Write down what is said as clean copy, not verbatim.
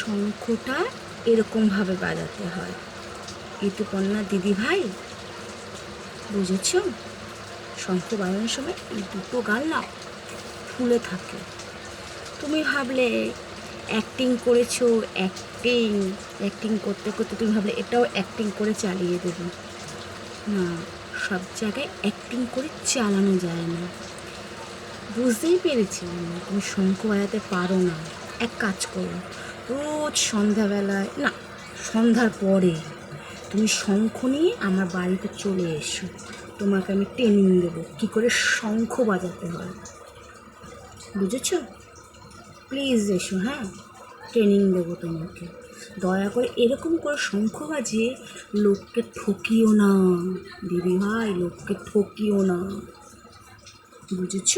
শঙ্খটা এরকমভাবে বাজাতে হয়। ঋতুপর্ণা দিদি ভাই, বুঝেছ? শঙ্খ বাজানোর সময় এই দুটো গাল না ফুলে থাকে। তুমি ভাবলে অ্যাক্টিং করেছো, অ্যাক্টিং করতে করতে তুমি ভাবলে এটাও অ্যাক্টিং করে চালিয়ে দেবো। না, সব জায়গায় অ্যাক্টিং করে চালানো যায় না। বুঝতেই পেরেছি তুমি শঙ্খ বাজাতে পারো না। এক কাজ করো, রোজ সন্ধ্যাবেলায়, না সন্ধ্যার পরে তুমি শঙ্খ নিয়ে আমার বাড়িতে চলে এসো। তোমাকে আমি ট্রেনিং দেবো কী করে শঙ্খ বাজাতে হয়, বুঝেছ? প্লিজ এসো, হ্যাঁ, ট্রেনিং দেবো তোমাকে। দয়া করে এরকম করে শঙ্খ বাজিয়ে লোককে ঠকিও না দিদিভাই, লোককে ঠকিও না, বুঝেছ?